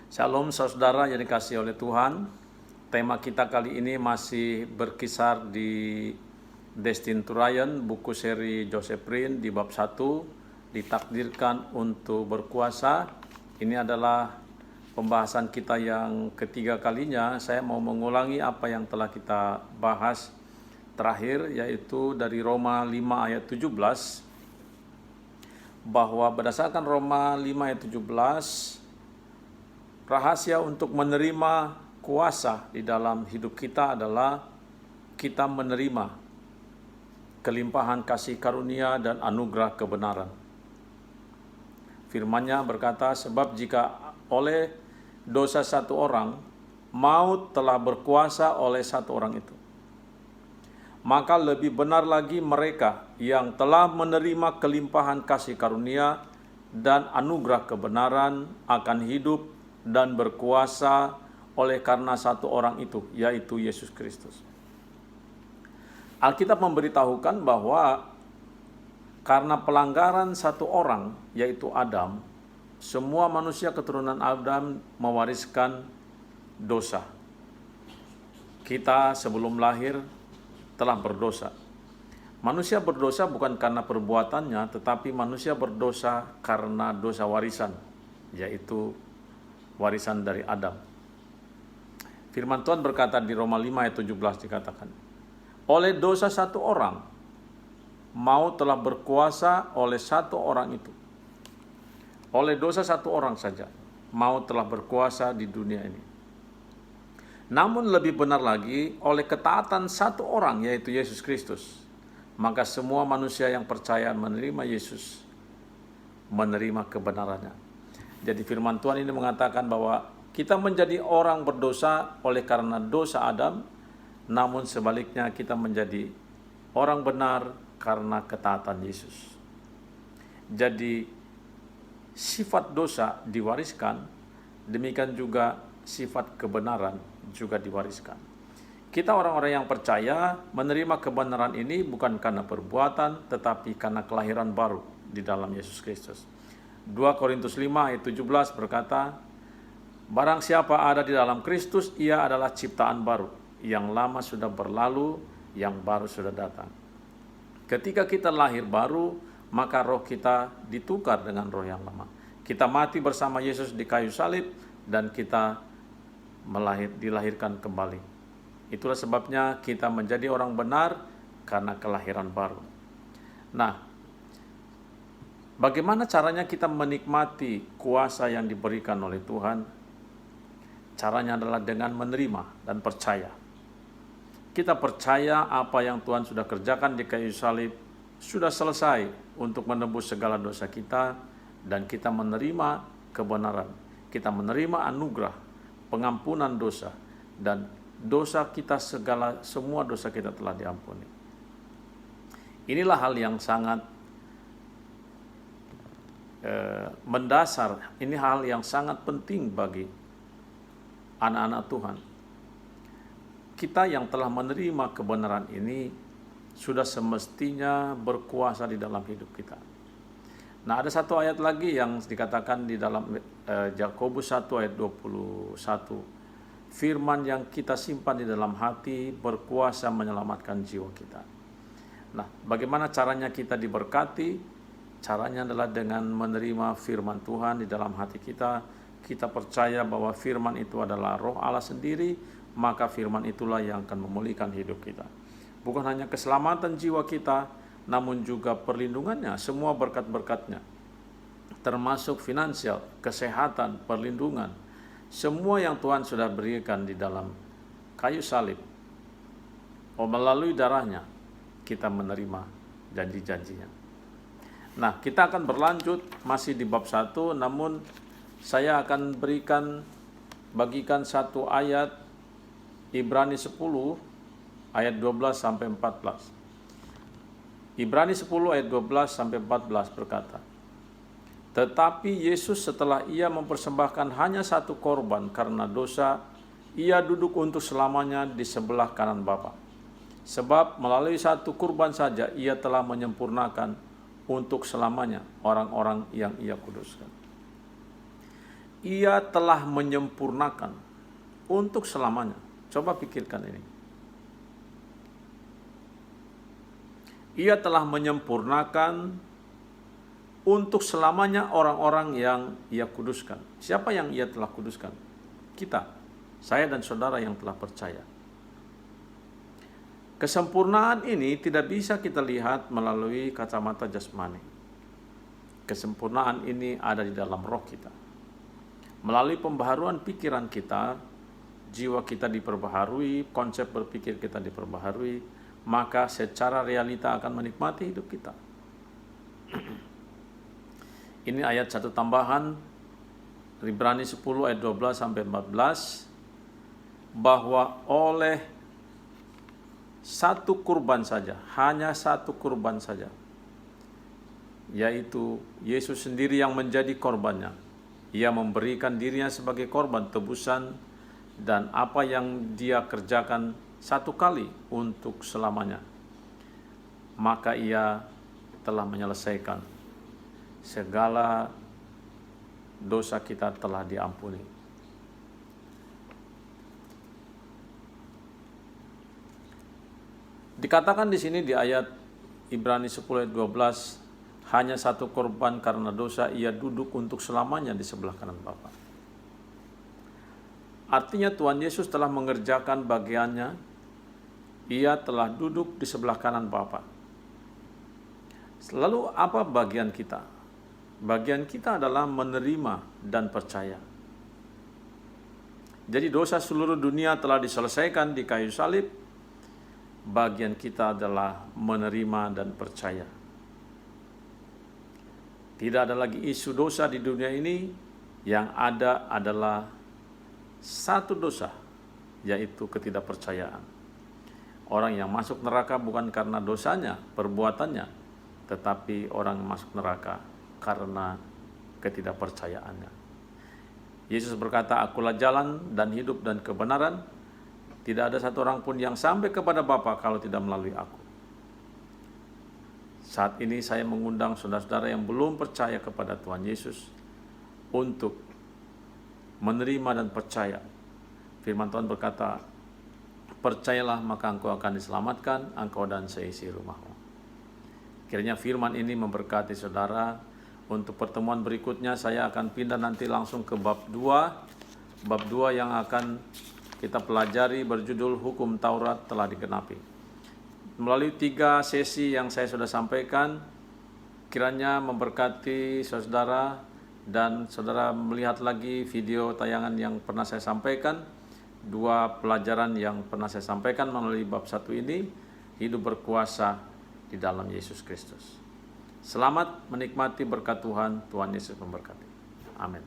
Shalom saudara yang dikasihi oleh Tuhan. Tema kita kali ini masih berkisar di Destin to Ryan, buku seri Joseph Prince di bab 1, ditakdirkan untuk berkuasa. Ini adalah pembahasan kita yang ketiga kalinya. Saya mau mengulangi apa yang telah kita bahas terakhir, yaitu dari Roma 5 ayat 17, bahwa berdasarkan Roma 5 ayat 17, rahasia untuk menerima kuasa di dalam hidup kita adalah kita menerima kelimpahan kasih karunia dan anugerah kebenaran. Firman-Nya berkata, sebab jika oleh dosa satu orang, maut telah berkuasa oleh satu orang itu, maka lebih benar lagi mereka yang telah menerima kelimpahan kasih karunia dan anugerah kebenaran akan hidup dan berkuasa oleh karena satu orang itu, yaitu Yesus Kristus. Alkitab memberitahukan bahwa karena pelanggaran satu orang, yaitu Adam, semua manusia keturunan Adam mewariskan dosa. Kita sebelum lahir telah berdosa. Manusia berdosa bukan karena perbuatannya, tetapi manusia berdosa karena dosa warisan, yaitu warisan dari Adam. Firman Tuhan berkata di Roma 5 ayat 17 dikatakan, oleh dosa satu orang, maut telah berkuasa oleh satu orang itu. Oleh dosa satu orang saja, maut telah berkuasa di dunia ini. Namun lebih benar lagi, oleh ketaatan satu orang, yaitu Yesus Kristus, maka semua manusia yang percaya menerima Yesus, menerima kebenarannya. Jadi firman Tuhan ini mengatakan bahwa kita menjadi orang berdosa oleh karena dosa Adam, namun sebaliknya kita menjadi orang benar karena ketaatan Yesus. Jadi sifat dosa diwariskan, demikian juga sifat kebenaran juga diwariskan. Kita orang-orang yang percaya menerima kebenaran ini bukan karena perbuatan, tetapi karena kelahiran baru di dalam Yesus Kristus. 2 Korintus 5 ayat 17 berkata, barang siapa ada di dalam Kristus, ia adalah ciptaan baru. Yang lama sudah berlalu, yang baru sudah datang. Ketika kita lahir baru, maka roh kita ditukar dengan roh yang lama. Kita mati bersama Yesus di kayu salib, dan kita dilahirkan kembali. Itulah sebabnya kita menjadi orang benar karena kelahiran baru. Nah, bagaimana caranya kita menikmati kuasa yang diberikan oleh Tuhan? Caranya adalah dengan menerima dan percaya. Kita percaya apa yang Tuhan sudah kerjakan di kayu salib sudah selesai untuk menebus segala dosa kita, dan kita menerima kebenaran. Kita menerima anugerah, pengampunan dosa, dan dosa kita semua dosa kita telah diampuni. Inilah hal yang sangat mendasar, ini hal yang sangat penting bagi anak-anak Tuhan. Kita yang telah menerima kebenaran ini sudah semestinya berkuasa di dalam hidup kita. Nah, ada satu ayat lagi yang dikatakan di dalam Yakobus 1 ayat 21. Firman yang kita simpan di dalam hati berkuasa menyelamatkan jiwa kita. Nah, bagaimana caranya kita diberkati? Caranya adalah dengan menerima firman Tuhan di dalam hati kita. Kita percaya bahwa firman itu adalah roh Allah sendiri, maka firman itulah yang akan memulihkan hidup kita. Bukan hanya keselamatan jiwa kita, namun juga perlindungannya, semua berkat-berkatnya, termasuk finansial, kesehatan, perlindungan, semua yang Tuhan sudah berikan di dalam kayu salib. Melalui darahnya, kita menerima janji-janjinya. Nah, kita akan berlanjut masih di bab 1, namun saya akan bagikan satu ayat Ibrani 10 ayat 12 sampai 14. Ibrani 10 ayat 12 sampai 14 berkata, tetapi Yesus setelah ia mempersembahkan hanya satu korban karena dosa, ia duduk untuk selamanya di sebelah kanan Bapa. Sebab melalui satu kurban saja ia telah menyempurnakan untuk selamanya orang-orang yang ia kuduskan. Ia telah menyempurnakan untuk selamanya. Coba pikirkan ini. Ia telah menyempurnakan untuk selamanya orang-orang yang Ia kuduskan. Siapa yang Ia telah kuduskan? Kita, saya dan saudara yang telah percaya. Kesempurnaan ini tidak bisa kita lihat melalui kacamata jasmani. Kesempurnaan ini ada di dalam roh kita. Melalui pembaharuan pikiran kita, jiwa kita diperbaharui, konsep berpikir kita diperbaharui, maka secara realita akan menikmati hidup kita. Ini ayat 1 tambahan, Ibrani 10 ayat 12 sampai 14, bahwa oleh satu kurban saja, hanya satu kurban saja, yaitu Yesus sendiri yang menjadi korbannya. Ia memberikan dirinya sebagai korban tebusan, dan apa yang Dia kerjakan satu kali untuk selamanya, maka Ia telah menyelesaikan segala dosa kita telah diampuni. Dikatakan di sini di ayat Ibrani 10 ayat 12, hanya satu korban karena dosa, Ia duduk untuk selamanya di sebelah kanan Bapa. Artinya Tuhan Yesus telah mengerjakan bagiannya. Ia telah duduk di sebelah kanan Bapa. Lalu apa bagian kita? Bagian kita adalah menerima dan percaya. Jadi dosa seluruh dunia telah diselesaikan di kayu salib. Bagian kita adalah menerima dan percaya. Tidak ada lagi isu dosa di dunia ini. Yang ada adalah satu dosa, yaitu ketidakpercayaan. Orang yang masuk neraka bukan karena dosanya, perbuatannya, tetapi orang masuk neraka karena ketidakpercayaannya. Yesus berkata, "Akulah jalan dan hidup dan kebenaran. Tidak ada satu orang pun yang sampai kepada Bapa kalau tidak melalui Aku." Saat ini saya mengundang saudara-saudara yang belum percaya kepada Tuhan Yesus untuk menerima dan percaya. Firman Tuhan berkata, "Percayalah maka engkau akan diselamatkan, engkau dan seisi rumahmu." Kiranya firman ini memberkati saudara. Untuk pertemuan berikutnya saya akan pindah nanti langsung ke bab 2. Bab 2 yang akan kita pelajari berjudul Hukum Taurat telah digenapi. Melalui 3 sesi yang saya sudah sampaikan, kiranya memberkati saudara, dan saudara melihat lagi video tayangan yang pernah saya sampaikan, 2 pelajaran yang pernah saya sampaikan melalui bab 1 ini, hidup berkuasa di dalam Yesus Kristus. Selamat menikmati berkat Tuhan. Tuhan Yesus memberkati. Amin.